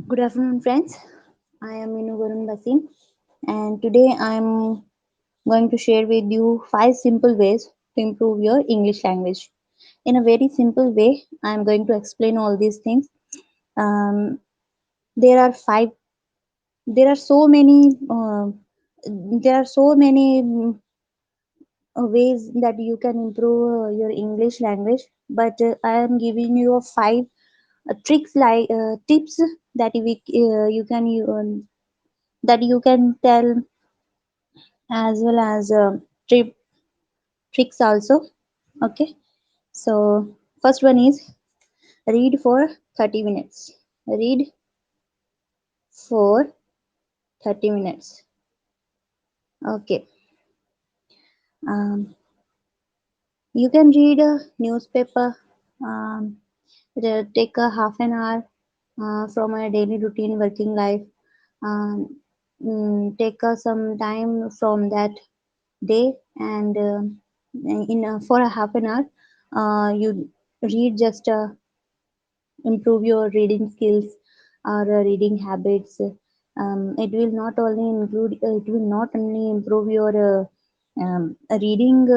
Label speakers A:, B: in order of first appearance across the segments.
A: Good afternoon, friends. I am Minu Varun Basim, and today I am going to share with you five simple ways to improve your English language. In a very simple way, I am going to explain all these things. Um, there are five. There are so many. There are so many ways that you can improve your English language. But I am giving you a five tricks like tips that that you can tell as well as tricks also. Okay, so first one is read for 30 minutes. Read for 30 minutes. Okay, um, you can read a newspaper. um, Take a half an hour from a daily routine working life. um, Take some time from that day, and in for a half an hour you read, just improve your reading skills or reading habits. It will not only include it will not only improve your reading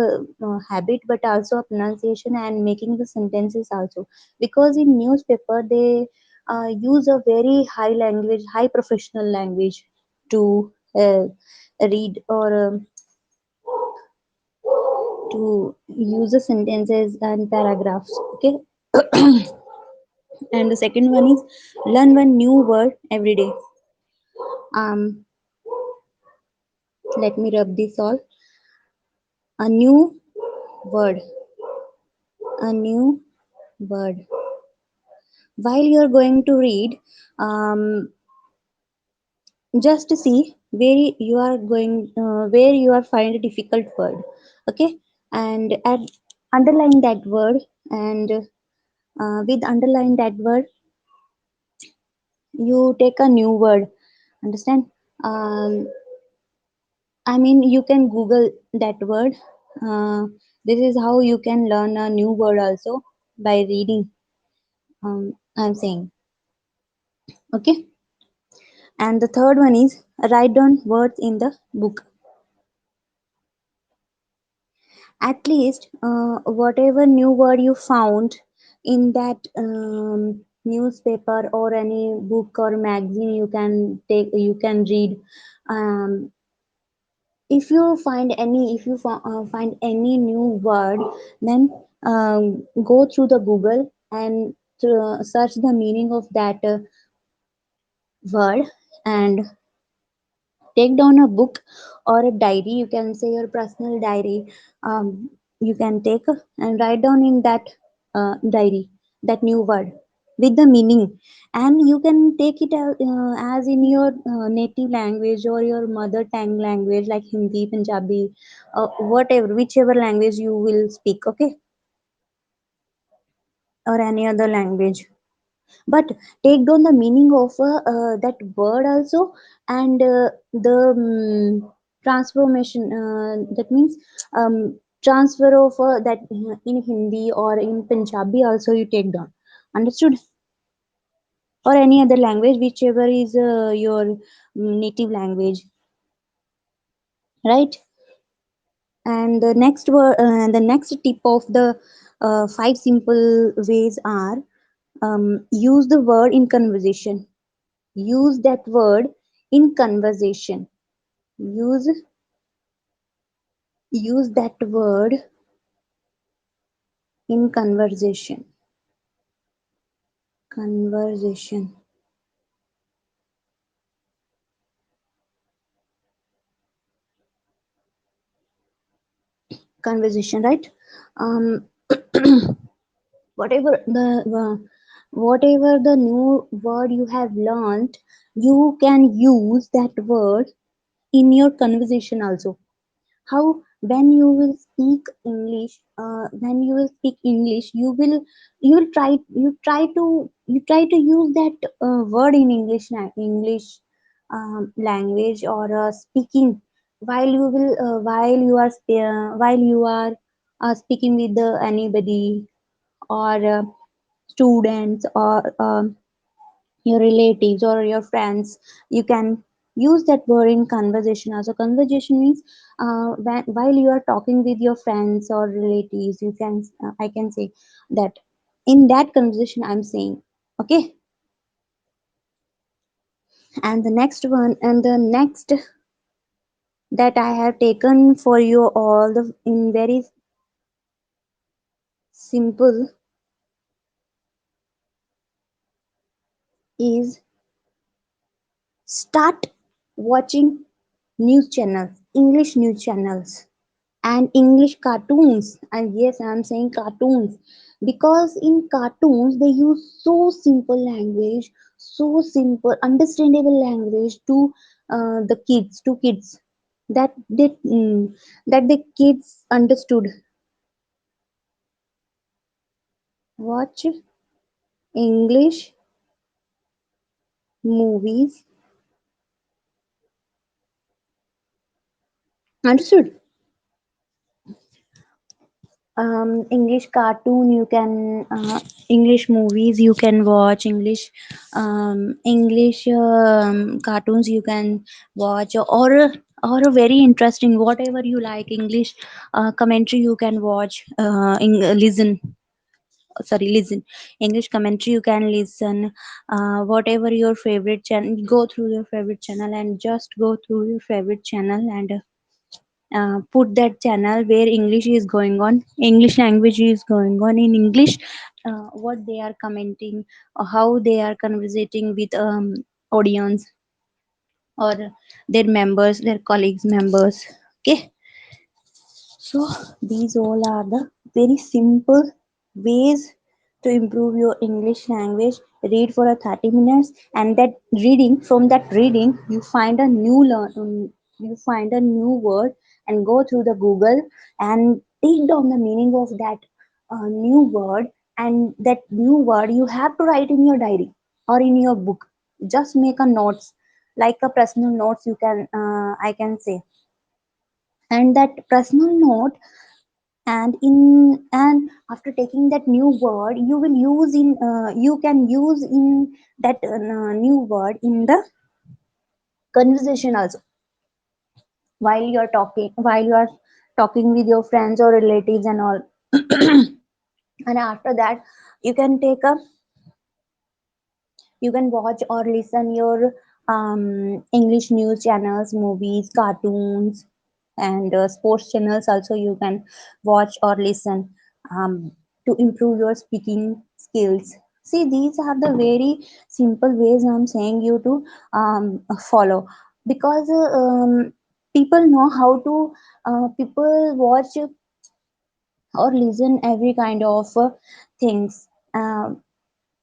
A: habit, but also pronunciation and making the sentences also, because in newspaper they use a very high language, high professional language to read, or to use the sentences and paragraphs. Okay. And the second one is learn one new word every day. um Let me rub this all. A new word. A new word. While you're going to read, just see where you are find a difficult word. Okay. And underline that word, and with underline that word you take a new word. Understand? um, I mean, you can Google that word. Uh, this is how you can learn a new word also, by reading. I'm saying. Okay. And the third one is write down words in the book. At least whatever new word you found in that newspaper or any book or magazine, you can read. Um, if you find any new word, then go through the Google and search the meaning of that word, and take down a book or a diary. You can say your personal diary. You can take and write down in that diary that new word with the meaning, and you can take it as in your native language or your mother tongue language, like Hindi, Punjabi, whatever, whichever language you will speak. Okay. Or any other language, but take down the meaning of that word also, and the transformation, that means transfer of that in Hindi or in Punjabi also you take down. Understood? Or any other language, whichever is your native language, right? And the next tip of the five simple ways are, use the word in conversation. Use that word in conversation. Use use that word in conversation. Conversation, right? um whatever the whatever the new word you have learned, you can use that word in your conversation also. How? When you will speak English, you try to use that word in English language, or speaking, while you are speaking with anybody, or students, or your relatives or your friends, you can use that word in conversation. Also conversation means while you are talking with your friends or relatives, you can I can say that in that conversation I'm saying. Okay. And the next one, and the next that I have taken for you all the in very simple is start watching news channels, English news channels and English cartoons. And yes, I'm saying cartoons because in cartoons they use so simple language, so simple, understandable language the kids, to kids that that the kids understood. Watch English movies, understood. English cartoon you can English movies you can watch, English cartoons you can watch, or a very interesting whatever you like English commentary you can watch, listen, sorry, listen, English commentary you can listen, whatever your favorite channel, go through your favorite channel and just go through your favorite channel and put that channel where English is going on, English language is going on in English, what they are commenting, or how they are conversating with audience or their members, their colleagues members. Okay, so these all are the very simple ways to improve your English language. Read for a 30 minutes, and that reading, from that reading, you find a you find a new word and go through the Google and take down the meaning of that new word, and that new word you have to write in your diary or in your book. Just make a notes, like a personal notes you can I can say. And that personal note, and after taking that new word you will use in you can use in that new word in the conversation also, while you are talking with your friends or relatives and all. And after that you can take a you can watch or listen your English news channels, movies, cartoons, and sports channels also you can watch or listen, um, to improve your speaking skills. See, these are the very simple ways I'm saying you to follow, because people know how to people watch or listen every kind of things.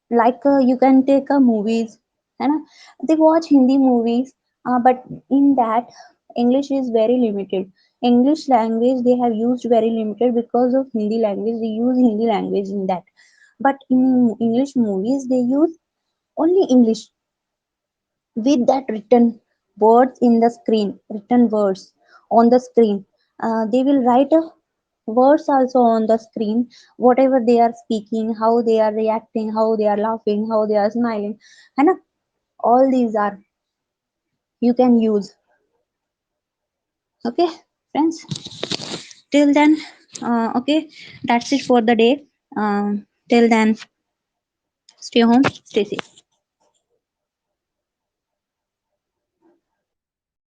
A: Like you can take movies, and they watch Hindi movies, but in that English is very limited. English language they have used very limited because of Hindi language. They use Hindi language in that, but in English movies they use only English with that written words in the screen, written words on the screen. They will write a words also on the screen, whatever they are speaking, how they are reacting, how they are laughing, how they are smiling, and all these are you can use. Okay, friends. Till then, okay, that's it for the day. Till then, stay home, stay safe.